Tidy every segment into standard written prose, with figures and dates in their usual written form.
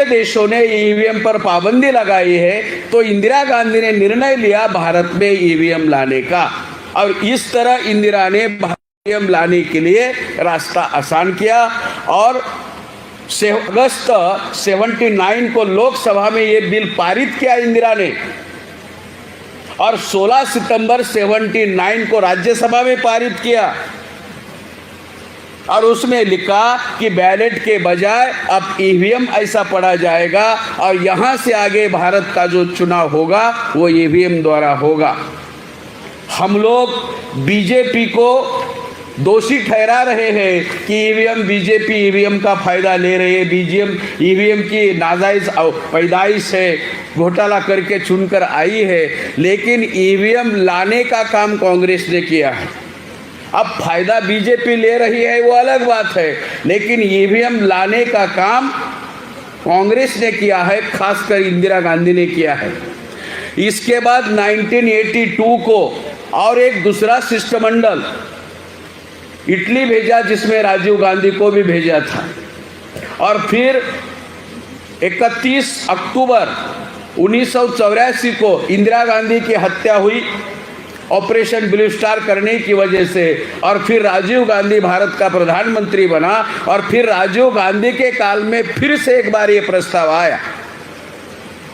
देशों ने ईवीएम पर पाबंदी लगाई है, तो इंदिरा गांधी ने निर्णय लिया भारत में ईवीएम लाने का, और इस तरह इंदिरा ने ईवीएम लाने के लिए रास्ता आसान किया। और अगस्त 79 को लोकसभा में ये बिल पारित किया इंदिरा ने, और 16 सितंबर 79 को राज्यसभा में पारित किया, और उसमें लिखा कि बैलेट के बजाय अब ईवीएम ऐसा पढ़ा जाएगा, और यहाँ से आगे भारत का जो चुनाव होगा वो ईवीएम द्वारा होगा। हम लोग बीजेपी को दोषी ठहरा रहे हैं कि बीजेपी ईवीएम का फायदा ले रही है, ईवीएम की नाजायज पैदाइश है, घोटाला करके चुनकर आई है, लेकिन ईवीएम लाने का काम कांग्रेस ने किया है। अब फायदा बीजेपी ले रही है वो अलग बात है, लेकिन ईवीएम लाने का काम कांग्रेस ने किया है, खासकर इंदिरा गांधी ने किया है। इसके बाद 1982 को और एक दूसरा शिष्टमंडल इटली भेजा, जिसमें राजीव गांधी को भी भेजा था, और फिर 31 अक्टूबर 1984 को इंदिरा गांधी की हत्या हुई ऑपरेशन ब्लू स्टार करने की वजह से, और फिर राजीव गांधी भारत का प्रधानमंत्री बना, और फिर राजीव गांधी के काल में फिर से एक बार ये प्रस्ताव आया।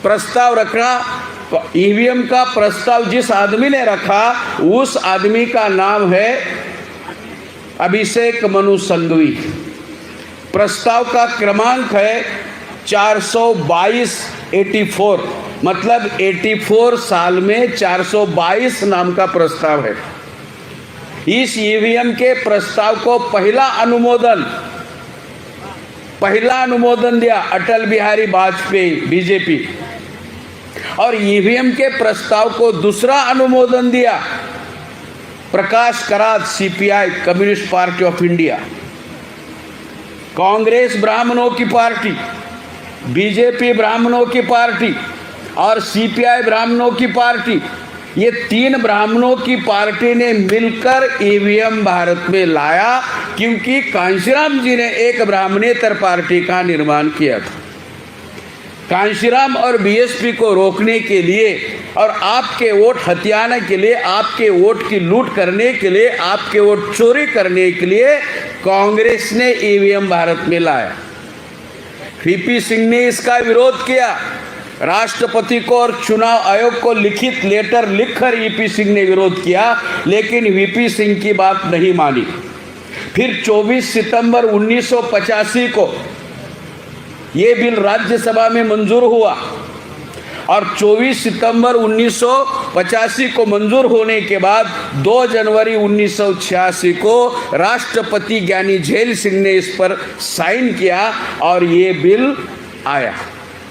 प्रस्ताव रखा, ईवीएम का प्रस्ताव जिस आदमी ने रखा उस आदमी का नाम है अभिषेक मनु संघवी। प्रस्ताव का क्रमांक है 422/84, मतलब 84 साल में 422 नाम का प्रस्ताव है। इस ईवीएम के प्रस्ताव को पहला अनुमोदन दिया अटल बिहारी वाजपेयी बीजेपी, और ईवीएम के प्रस्ताव को दूसरा अनुमोदन दिया Prakash Karat CPI, communist party of India. Congress ब्राह्मणों की पार्टी, बीजेपी ब्राह्मणों की पार्टी और सीपीआई ब्राह्मणों की पार्टी, ये 3 ब्राह्मणों की पार्टी ने मिलकर ईवीएम भारत में लाया, क्योंकि कांशीराम जी ने एक ब्राह्मणेतर पार्टी का निर्माण किया था। कांशीराम और बीएसपी को रोकने के लिए और आपके वोट हथियाने के लिए, आपके वोट की लूट करने के लिए, आपके वोट चोरी करने के लिए कांग्रेस ने ईवीएम भारत में लाया। वीपी सिंह ने इसका विरोध किया, राष्ट्रपति को और चुनाव आयोग को लिखित लेटर लिखकर वीपी सिंह ने विरोध किया, लेकिन वीपी सिंह की बात नहीं मानी। फिर 24 सितंबर 1985 को ये बिल राज्यसभा में मंजूर हुआ, और 24 सितंबर 1985 को मंजूर होने के बाद 2 जनवरी 1986 को राष्ट्रपति ज्ञानी झैल सिंह ने इस पर साइन किया, और ये बिल आया।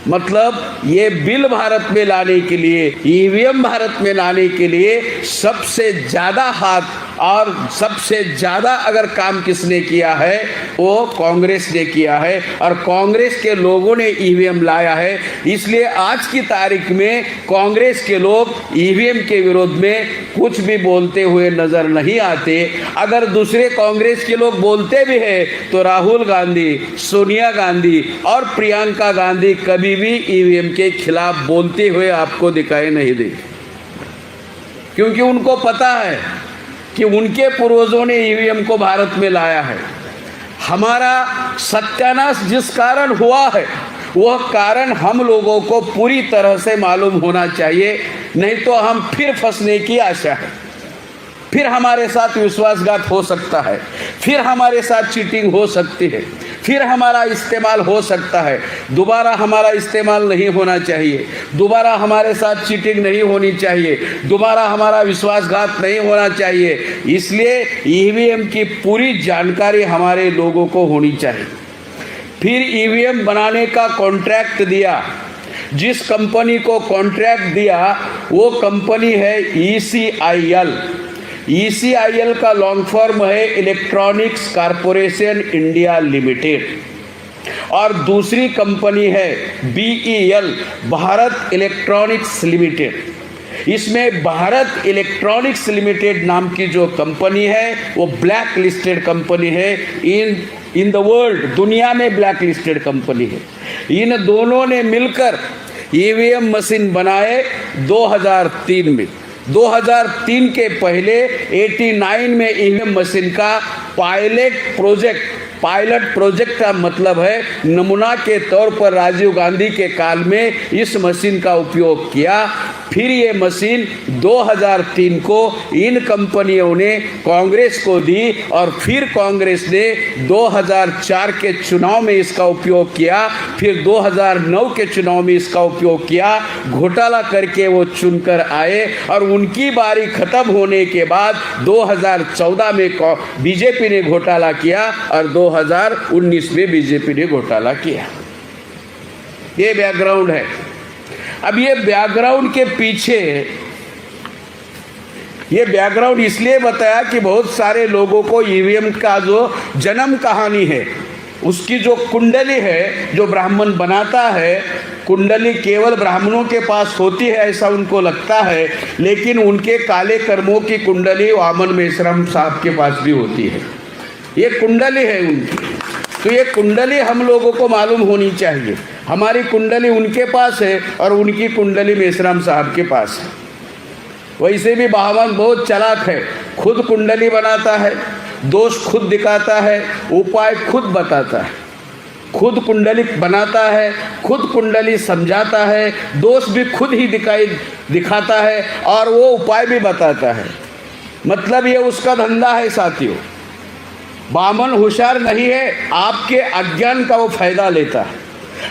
मतलब ये बिल भारत में लाने के लिए, ईवीएम भारत में लाने के लिए सबसे ज़्यादा हाथ और सबसे ज़्यादा अगर काम किसने किया है वो कांग्रेस ने किया है, और कांग्रेस के लोगों ने ईवीएम लाया है। इसलिए आज की तारीख में कांग्रेस के लोग ईवीएम के विरोध में कुछ भी बोलते हुए नज़र नहीं आते। अगर दूसरे कांग्रेस के लोग बोलते भी हैं तो राहुल गांधी, सोनिया गांधी और प्रियंका गांधी कभी भी ईवीएम के खिलाफ बोलते हुए आपको दिखाई नहीं दे, क्योंकि उनको पता है कि उनके पूर्वजों ने ईवीएम को भारत में लाया है। हमारा सत्यानाश जिस कारण हुआ है वह कारण हम लोगों को पूरी तरह से मालूम होना चाहिए, नहीं तो हम फिर फंसने की आशा है। फिर हमारे साथ विश्वासघात हो सकता है, फिर हमारे साथ चीटिंग हो सकती है, फिर हमारा इस्तेमाल हो सकता है। दोबारा हमारा इस्तेमाल नहीं होना चाहिए, दोबारा हमारे साथ चीटिंग नहीं होनी चाहिए, दोबारा हमारा विश्वासघात नहीं होना चाहिए। इसलिए ईवीएम की पूरी जानकारी हमारे लोगों को होनी चाहिए। फिर ईवीएम बनाने का कॉन्ट्रैक्ट दिया, जिस कंपनी को कॉन्ट्रैक्ट दिया वो कंपनी है ECIL। ECIL का लॉन्ग फॉर्म है इलेक्ट्रॉनिक्स कॉरपोरेशन इंडिया लिमिटेड, और दूसरी कंपनी है BEL, भारत इलेक्ट्रॉनिक्स लिमिटेड। इसमें भारत इलेक्ट्रॉनिक्स लिमिटेड नाम की जो कंपनी है वो ब्लैक लिस्टेड कंपनी है, इन द वर्ल्ड, दुनिया में ब्लैक लिस्टेड कंपनी है। इन दोनों ने मिलकर ईवीएम मशीन बनाए 2003 में। 2003 के पहले 89 में ईवीएम मशीन का पायलट प्रोजेक्ट का मतलब है नमूना के तौर पर राजीव गांधी के काल में इस मशीन का उपयोग किया। फिर ये मशीन 2003 को इन कंपनियों ने कांग्रेस को दी और फिर कांग्रेस ने 2004 के चुनाव में इसका उपयोग किया, फिर 2009 के चुनाव में इसका उपयोग किया। घोटाला करके वो चुनकर आए और उनकी बारी खत्म होने के बाद 2014 में बीजेपी ने घोटाला किया और 2019 में बीजेपी ने घोटाला किया। ये बैकग्राउंड है। अब ये बैकग्राउंड के पीछे, ये बैकग्राउंड इसलिए बताया कि बहुत सारे लोगों को ईवीएम का जो जन्म कहानी है, उसकी जो कुंडली है, जो ब्राह्मण बनाता है, कुंडली केवल ब्राह्मणों के पास होती है ऐसा उनको लगता है, लेकिन उनके काले कर्मों की कुंडली वामन मेश्राम साहब के पास भी होती है। ये कुंडली है उनकी, तो ये कुंडली हम लोगों को मालूम होनी चाहिए। हमारी कुंडली उनके पास है और उनकी कुंडली मेश्राम साहब के पास है। वैसे भी भगवान बहुत चालाक है, खुद कुंडली बनाता है, दोष खुद दिखाता है, उपाय खुद बताता है। खुद कुंडली बनाता है, खुद कुंडली समझाता है, दोष भी खुद ही दिखाता है और वो उपाय भी बताता है। मतलब ये उसका धंधा है साथियों। बामन होशियार नहीं है, आपके अज्ञान का वो फायदा लेता है।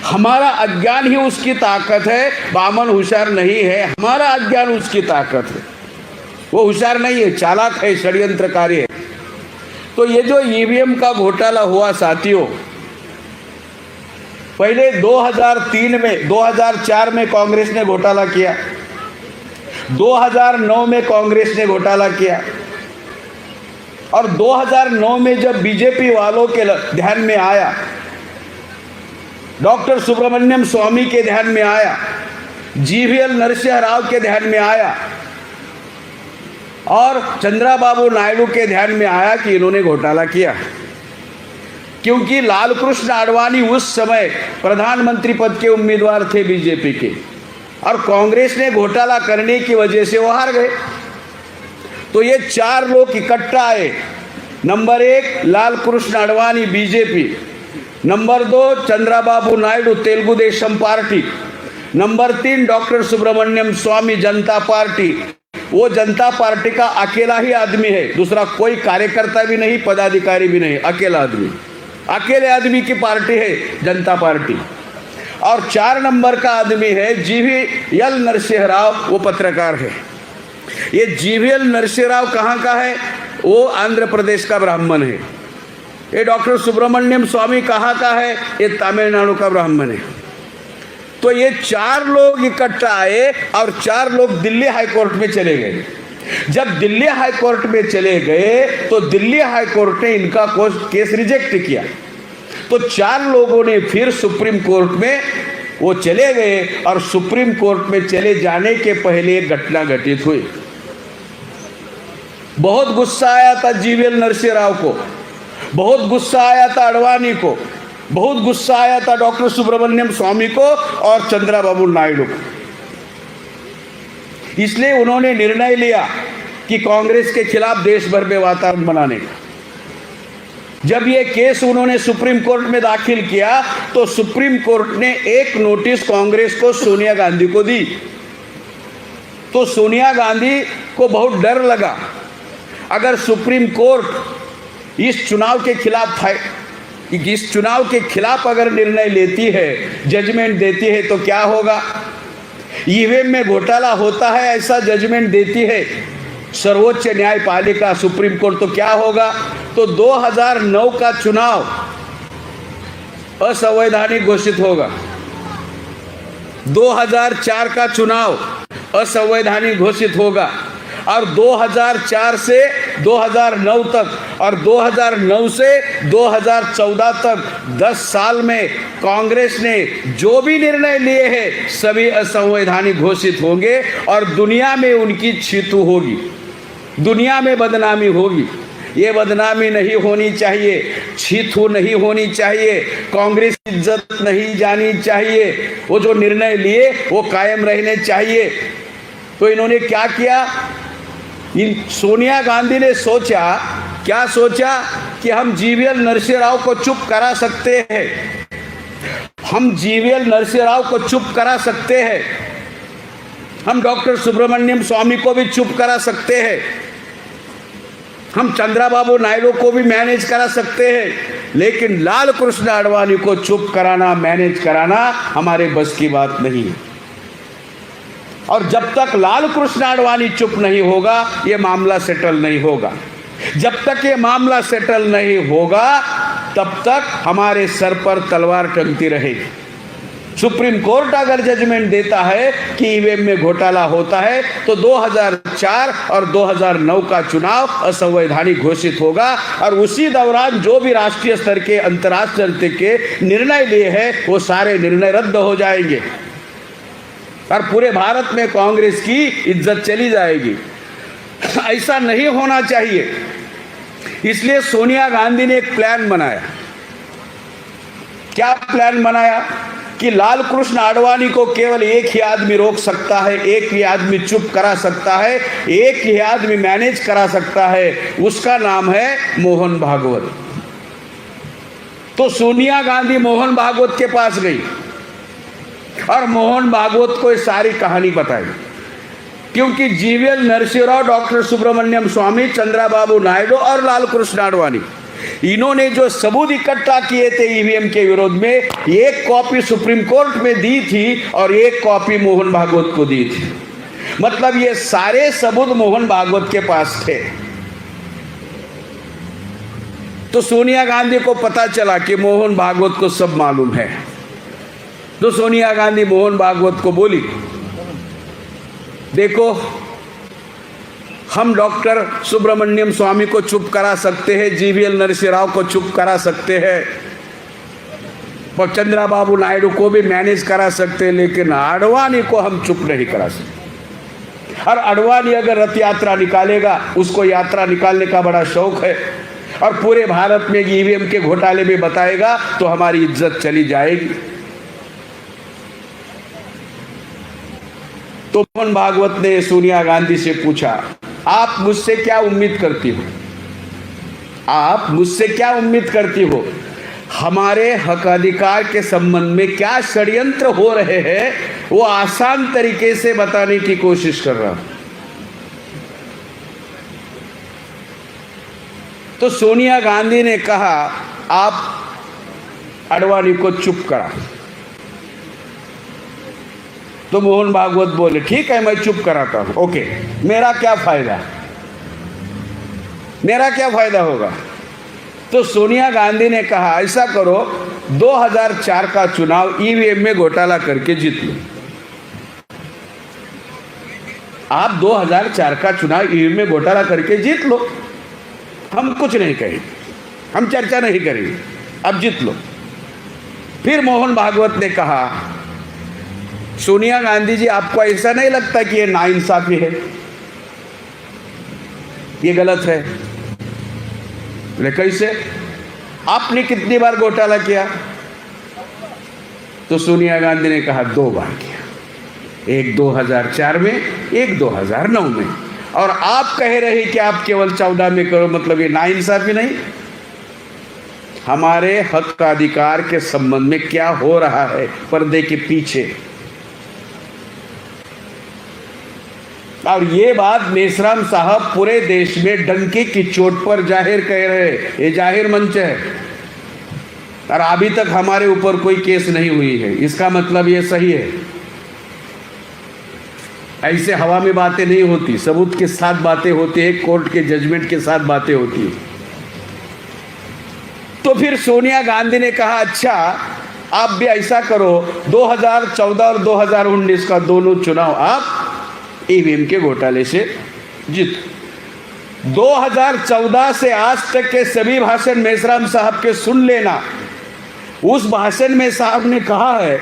हमारा अज्ञान ही उसकी ताकत है, बामन होशियार नहीं है, हमारा अज्ञान उसकी ताकत है। वो होशियार नहीं है, चालाक है, षड्यंत्रकारी है। तो ये जो ईवीएम का घोटाला हुआ साथियों, पहले 2004 में कांग्रेस ने घोटाला किया, 2009 में कांग्रेस ने घोटाला किया और 2009 में जब बीजेपी वालों के ध्यान में आया, डॉक्टर सुब्रमण्यम स्वामी के ध्यान में आया, जीवीएल नरसिंह राव के ध्यान में आया और चंद्रबाबू नायडू के ध्यान में आया कि इन्होंने घोटाला किया। क्योंकि लाल कृष्ण आडवाणी उस समय प्रधानमंत्री पद के उम्मीदवार थे बीजेपी के और कांग्रेस ने घोटाला करने की वजह से वो हार गए। तो ये चार लोग इकट्ठा आए। Number 1 Lal Krishna Advani BJP, number 2 Chandrababu Naidu Telugu Desam party, number 3 doctor Subramanian Swamy Janata party. वो जनता पार्टी का अकेला ही आदमी है, दूसरा कोई कार्यकर्ता भी नहीं, पदाधिकारी भी नहीं, अकेला आदमी, अकेले आदमी की पार्टी है जनता पार्टी। और 4 नंबर का आदमी है जीवीएल नरसिंह राव, वो पत्रकार है। ये जीवीएल नरसिंह राव कहाँ का है? वो आंध्र प्रदेश का ब्राह्मण है। ये डॉक्टर सुब्रमण्यम स्वामी कहाँ का है? ये तमिलनाडु का ब्राह्मण है। तो ये 4 लोग इकट्ठा आए और 4 लोग दिल्ली हाई कोर्ट में चले गए। जब दिल्ली हाई कोर्ट में चले गए तो दिल्ली हाई कोर्ट ने इनका केस रिजेक्ट किया। तो 4 लोगों ने फिर सुप्रीम कोर्ट में वो चले गए और सुप्रीम कोर्ट में चले जाने के पहले एक घटना घटित हुई। बहुत गुस्सा आया था जीवीएल नरसिंह राव को, बहुत गुस्सा आया था आडवाणी को, बहुत गुस्सा आया था डॉक्टर सुब्रमण्यम स्वामी को और चंद्रबाबू नायडू को। इसलिए उन्होंने निर्णय लिया कि कांग्रेस के खिलाफ देश भर में वातावरण बनाने का। जब ये केस उन्होंने सुप्रीम कोर्ट में दाखिल किया तो सुप्रीम कोर्ट ने एक नोटिस कांग्रेस को सोनिया गांधी को दी। तो सोनिया गांधी को बहुत डर लगा, अगर सुप्रीम कोर्ट इस चुनाव के खिलाफ अगर निर्णय लेती है, जजमेंट देती है तो क्या होगा। ईवीएम में घोटाला होता है ऐसा जजमेंट देती है सर्वोच्च न्यायपालिका सुप्रीम कोर्ट, तो क्या होगा। तो 2009 का चुनाव असंवैधानिक घोषित होगा, 2004 का चुनाव असंवैधानिक घोषित होगा और 2004 से 2009 तक और 2009 से 2014 तक 10 साल में कांग्रेस ने जो भी निर्णय लिए हैं सभी असंवैधानिक घोषित होंगे और दुनिया में उनकी छीतू होगी, दुनिया में बदनामी होगी। ये बदनामी नहीं होनी चाहिए, छीतू नहीं होनी चाहिए, कांग्रेस की इज्जत नहीं जानी चाहिए। वो जो निर्णय लिए वो कायम रहने चाहिए। तो इन्होंने क्या किया, सोनिया गांधी ने सोचा, क्या सोचा कि हम जीवीएल नरसिंह राव को चुप करा सकते हैं, हम जीवीएल नरसिंह राव को चुप करा सकते हैं, हम डॉक्टर सुब्रमण्यम स्वामी को भी चुप करा सकते हैं, हम चंद्रबाबू नायडू को भी मैनेज करा सकते हैं, लेकिन लाल कृष्ण आडवाणी को चुप कराना, मैनेज कराना हमारे बस की बात नहीं है। और जब तक लाल कृष्ण आडवाणी चुप नहीं होगा ये मामला सेटल नहीं होगा। जब तक ये मामला सेटल नहीं होगा तब तक हमारे सर पर तलवार टंगती रहेगी। सुप्रीम कोर्ट अगर जजमेंट देता है कि ईवीएम में घोटाला होता है तो 2004 और 2009 का चुनाव असंवैधानिक घोषित होगा और उसी दौरान जो भी राष्ट्रीय स्तर के, अंतर्राष्ट्रीय स्तर के निर्णय लिए हैं वो सारे निर्णय रद्द हो जाएंगे और पूरे भारत में कांग्रेस की इज्जत चली जाएगी। ऐसा नहीं होना चाहिए। इसलिए सोनिया गांधी ने एक प्लान बनाया। क्या प्लान बनाया कि लाल कृष्ण आडवाणी को केवल एक ही आदमी रोक सकता है, एक ही आदमी चुप करा सकता है, एक ही आदमी मैनेज करा सकता है, उसका नाम है मोहन भागवत। तो सोनिया गांधी मोहन भागवत के पास गई और मोहन भागवत को सारी कहानी बताई, क्योंकि जीवीएल नरसिंह राव, डॉक्टर सुब्रमण्यम स्वामी, चंद्रबाबू नायडू और लाल कृष्ण आडवाणी इन्होंने जो सबूत इकट्ठा किए थे ईवीएम के विरोध में, एक कॉपी सुप्रीम कोर्ट में दी थी और एक कॉपी मोहन भागवत को दी थी। मतलब ये सारे सबूत मोहन भागवत के पास थे। तो सोनिया गांधी को पता चला कि मोहन भागवत को सब मालूम है। तो सोनिया गांधी मोहन भागवत को बोली, देखो हम डॉक्टर सुब्रमण्यम स्वामी को चुप करा सकते हैं, जीवीएल नरसिंह राव को चुप करा सकते हैं और चंद्रबाबू नायडू को भी मैनेज करा सकते हैं, लेकिन आडवाणी को हम चुप नहीं करा सकते। और आडवाणी अगर रथ यात्रा निकालेगा, उसको यात्रा निकालने का बड़ा शौक है और पूरे भारत में ईवीएम के घोटाले में बताएगा तो हमारी इज्जत चली जाएगी। तो मोहन भागवत ने सोनिया गांधी से पूछा, आप मुझसे क्या उम्मीद करती हो, आप मुझसे क्या उम्मीद करती हो, हमारे हक अधिकार के संबंध में क्या षड्यंत्र हो रहे हैं वो आसान तरीके से बताने की कोशिश कर रहा हूं। तो सोनिया गांधी ने कहा, आप आडवाणी को चुप करा। तो मोहन भागवत बोले, ठीक है मैं चुप कराता हूं, ओके, मेरा क्या फायदा, मेरा क्या फायदा होगा। तो सोनिया गांधी ने कहा, ऐसा करो 2004 का चुनाव ईवीएम में घोटाला करके जीत लो। आप 2004 का चुनाव ईवीएम में घोटाला करके जीत लो, हम कुछ नहीं कहेंगे, हम चर्चा नहीं करेंगे, अब जीत लो। फिर मोहन भागवत ने कहा, सोनिया गांधी जी आपको ऐसा नहीं लगता कि ये नाइंसाफी है, ये गलत है? बोले कैसे, आपने कितनी बार घोटाला किया? तो सोनिया गांधी ने कहा 2 बार किया, एक 2004 में, एक 2009 में, और आप कह रहे कि आप केवल 14 में करो, मतलब ये नाइंसाफी नहीं। हमारे हक का अधिकार के संबंध में क्या हो रहा है पर्दे के पीछे, और ये बात मेश्राम साहब पूरे देश में डंके की चोट पर जाहिर कह रहे हैं, ये जाहिर मंच है और अभी तक हमारे ऊपर कोई केस नहीं हुई है। इसका मतलब ये सही है, ऐसे हवा में बातें नहीं होती, सबूत के साथ बातें होती है, कोर्ट के जजमेंट के साथ बातें होती है। तो फिर सोनिया गांधी ने कहा, अच्छा आप भी ऐसा करो, 2014 और 2019 का दोनों चुनाव आप ईवीएम के घोटाले से जीत। 2014 से आज तक के सभी भाषण मेश्राम साहब के सुन लेना। उस भाषण में साहब ने कहा है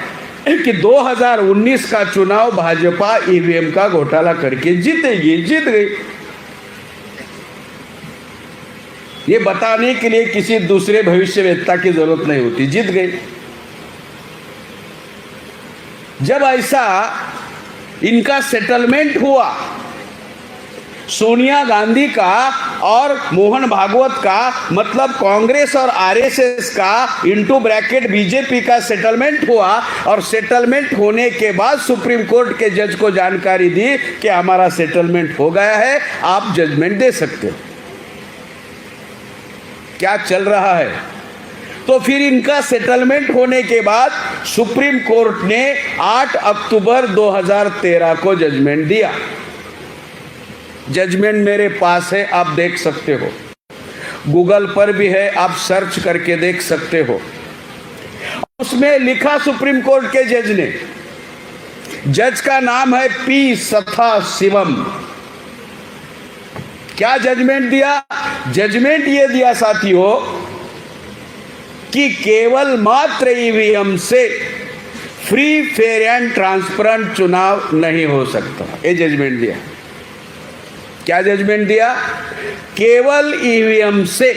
कि 2019 का चुनाव भाजपा ईवीएम का घोटाला करके जीतेगी, जीत गई। ये बताने के लिए किसी दूसरे भविष्यवेत्ता की जरूरत नहीं होती, जीत गई। जब ऐसा इनका सेटलमेंट हुआ, सोनिया गांधी का और मोहन भागवत का, मतलब कांग्रेस और आरएसएस का इनटू ब्रैकेट बीजेपी का सेटलमेंट हुआ, और सेटलमेंट होने के बाद सुप्रीम कोर्ट के जज को जानकारी दी कि हमारा सेटलमेंट हो गया है, आप जजमेंट दे सकते हो। क्या चल रहा है? तो फिर इनका सेटलमेंट होने के बाद सुप्रीम कोर्ट ने 8 अक्टूबर 2013 को जजमेंट दिया। जजमेंट मेरे पास है, आप देख सकते हो, गूगल पर भी है, आप सर्च करके देख सकते हो। उसमें लिखा सुप्रीम कोर्ट के जज ने, जज का नाम है पी सदाशिवम। क्या जजमेंट दिया? जजमेंट ये दिया साथियों कि केवल मात्र ईवीएम से फ्री, फेयर एंड ट्रांसपेरेंट चुनाव नहीं हो सकता। ये जजमेंट दिया। क्या जजमेंट दिया? केवल ईवीएम से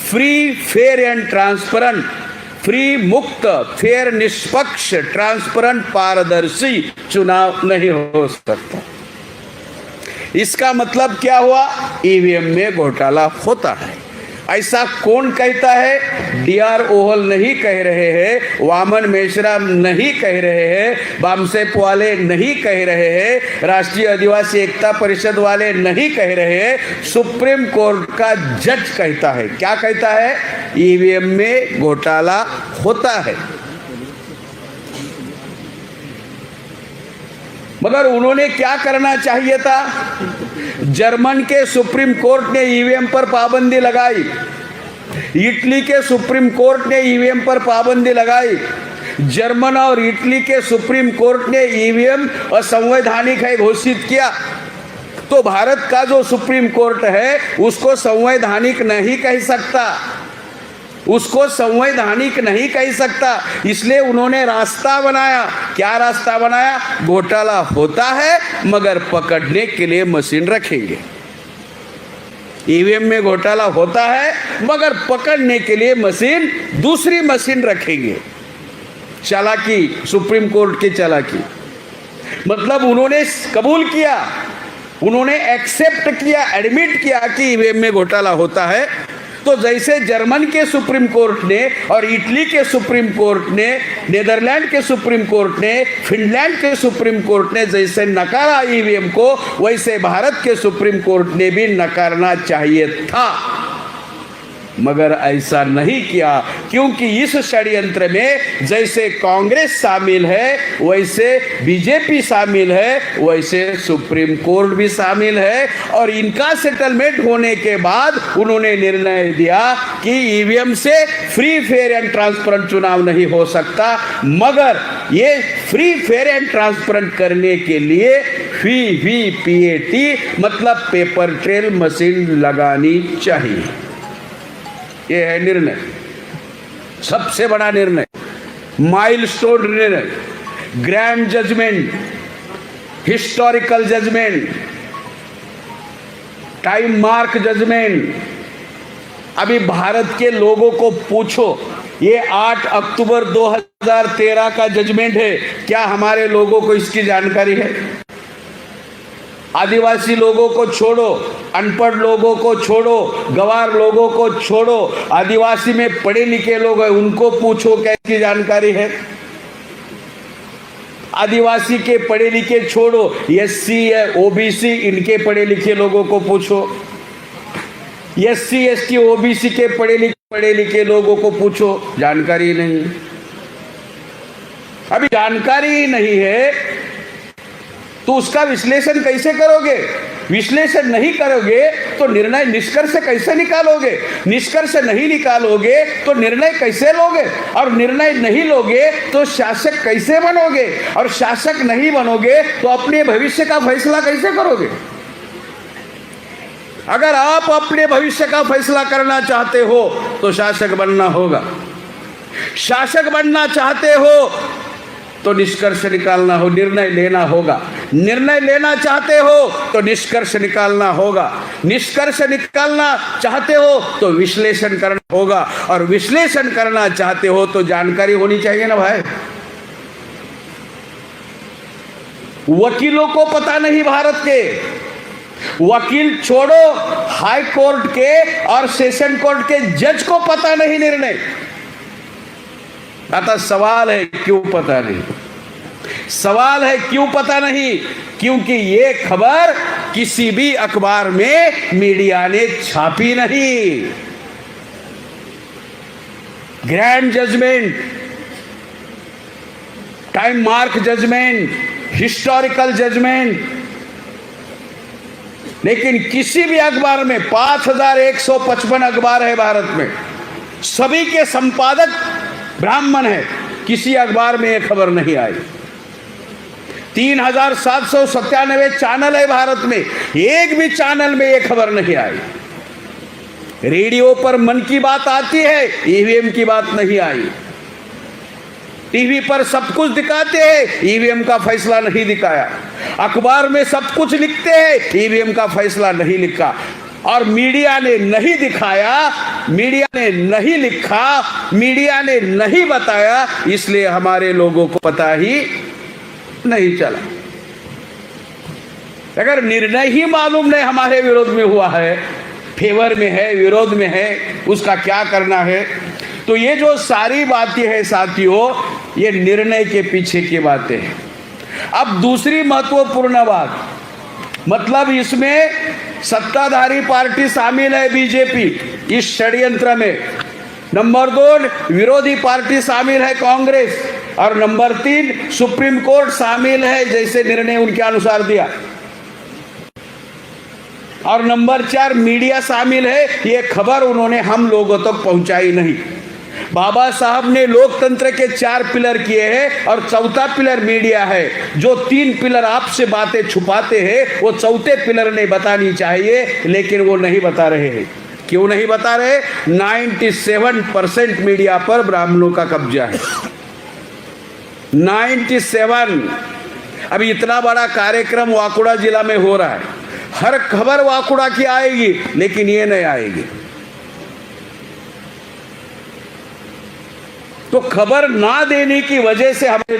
free, fair and transparent, free, मुक्त, फेयर, निष्पक्ष, ट्रांसपेरेंट, पारदर्शी चुनाव नहीं हो सकता। इसका मतलब क्या हुआ? ईवीएम में घोटाला होता है। ऐसा कौन कहता है? डीआर ओहल नहीं कह रहे हैं, वामन मेश्राम नहीं कह रहे हैं, बामसेप वाले नहीं कह रहे हैं, राष्ट्रीय आदिवासी एकता परिषद वाले नहीं कह रहे हैं, सुप्रीम कोर्ट का जज कहता है। क्या कहता है? ईवीएम में घोटाला होता है। मगर उन्होंने क्या करना चाहिए था? जर्मन के सुप्रीम कोर्ट ने ईवीएम पर पाबंदी लगाई, इटली के सुप्रीम कोर्ट ने ईवीएम पर पाबंदी लगाई, जर्मन और इटली के सुप्रीम कोर्ट ने ईवीएम असंवैधानिक है घोषित किया। तो भारत का जो सुप्रीम कोर्ट है उसको संवैधानिक नहीं कह सकता, उसको संवैधानिक नहीं कह सकता। इसलिए उन्होंने रास्ता बनाया। क्या रास्ता बनाया? घोटाला होता है मगर पकड़ने के लिए मशीन रखेंगे। ईवीएम में घोटाला होता है मगर पकड़ने के लिए मशीन, दूसरी मशीन रखेंगे। चालाकी, सुप्रीम कोर्ट की चालाकी। मतलब उन्होंने कबूल किया, उन्होंने एक्सेप्ट किया, एडमिट किया कि ईवीएम में घोटाला होता है। तो जैसे जर्मन के सुप्रीम कोर्ट ने और इटली के सुप्रीम कोर्ट ने, नीदरलैंड के सुप्रीम कोर्ट ने, फिनलैंड के सुप्रीम कोर्ट ने जैसे नकारा ईवीएम को, वैसे भारत के सुप्रीम कोर्ट ने भी नकारना चाहिए था, मगर ऐसा नहीं किया। क्योंकि इस षड्यंत्र में जैसे कांग्रेस शामिल है, वैसे बीजेपी शामिल है, वैसे सुप्रीम कोर्ट भी शामिल है। और इनका सेटलमेंट होने के बाद उन्होंने निर्णय दिया कि ईवीएम से फ्री, फेयर एंड ट्रांसपेरेंट चुनाव नहीं हो सकता, मगर ये फ्री, फेयर एंड ट्रांसपेरेंट करने के लिए वीवीपीएटी मतलब पेपर ट्रेल मशीन लगानी चाहिए। ये है निर्णय, सबसे बड़ा निर्णय, माइलस्टोन निर्णय, grand judgement, historical judgement, time mark judgement. अभी भारत के लोगों को पूछो, ये 8 अक्टूबर 2013 का जजमेंट है, क्या हमारे लोगों को इसकी जानकारी है? आदिवासी लोगों को छोड़ो, अनपढ़ लोगों को छोड़ो, गवार लोगों को छोड़ो, आदिवासी में पढ़े लिखे लोग हैं उनको पूछो क्या इसकी जानकारी है? आदिवासी के पढ़े लिखे छोड़ो, एससी है, ओबीसी, इनके पढ़े लिखे लोगों को पूछो, एससी एसटी ओबीसी के पढ़े लिखे लोगों को पूछो, जानकारी नहीं। अभी जानकारी ही नहीं है तो उसका विश्लेषण कैसे करोगे? विश्लेषण नहीं करोगे तो निर्णय, निष्कर्ष कैसे निकालोगे? निष्कर्ष नहीं निकालोगे तो निर्णय कैसे लोगे? और निर्णय नहीं लोगे तो शासक कैसे बनोगे? और शासक नहीं बनोगे तो अपने भविष्य का फैसला कैसे करोगे? अगर आप अपने भविष्य का फैसला करना चाहते हो तो शासक बनना होगा। शासक बनना चाहते हो तो निष्कर्ष निकालना हो, निर्णय लेना होगा। निर्णय लेना चाहते हो तो निष्कर्ष निकालना होगा। निष्कर्ष निकालना चाहते हो तो विश्लेषण करना होगा, और विश्लेषण करना चाहते हो तो जानकारी होनी चाहिए ना भाई। वकीलों को पता नहीं भारत के, वकील छोड़ो, हाई कोर्ट के और सेशन कोर्ट के जज को पता नहीं निर्णय। अतः सवाल है क्यों पता नहीं, सवाल है क्यों पता नहीं, क्योंकि ये खबर किसी भी अखबार में मीडिया ने छापी नहीं। Grand judgement, time mark judgement, historical judgement, लेकिन किसी भी अखबार में 5155 अखबार है भारत में, सभी के संपादक ब्राह्मण है, किसी अखबार में यह खबर नहीं आई। 3797 चैनल है भारत में, एक भी चैनल में यह खबर नहीं आई। रेडियो पर मन की बात आती है, ईवीएम की बात नहीं आई। टीवी पर सब कुछ दिखाते हैं, ईवीएम का फैसला नहीं दिखाया। अखबार में सब कुछ लिखते हैं, ईवीएम का फैसला नहीं लिखा। और मीडिया ने नहीं दिखाया, मीडिया ने नहीं लिखा, मीडिया ने नहीं बताया, इसलिए हमारे लोगों को पता ही नहीं चला। अगर निर्णय ही मालूम नहीं हमारे विरोध में हुआ है, फेवर में है, विरोध में है, उसका क्या करना है, तो ये जो सारी बातें हैं साथियों, ये निर्णय के पीछे की बातें हैं। अब दूसरी महत्वपूर्ण बात, मतलब इसमें सत्ताधारी पार्टी शामिल है बीजेपी इस षड्यंत्र में, नंबर 2 विरोधी पार्टी शामिल है कांग्रेस, और नंबर 3 सुप्रीम कोर्ट शामिल है, जैसे निर्णय उनके अनुसार दिया, और नंबर 4 मीडिया शामिल है। ये खबर उन्होंने हम लोगों तक पहुंचाई नहीं। बाबा साहब ने लोकतंत्र के 4 पिलर किए हैं, और चौथा पिलर मीडिया है। जो 3 पिलर आपसे बातें छुपाते हैं, वो चौथे पिलर ने बतानी चाहिए, लेकिन वो नहीं बता रहे हैं। क्यों नहीं बता रहे? 97% मीडिया पर ब्राह्मणों का कब्जा है, 97। अभी इतना बड़ा कार्यक्रम वाकुड़ा जिला में हो रहा है, हर खबर वाकुड़ा की आएगी, लेकिन ये नहीं आएगी। तो खबर ना देने की वजह से हमें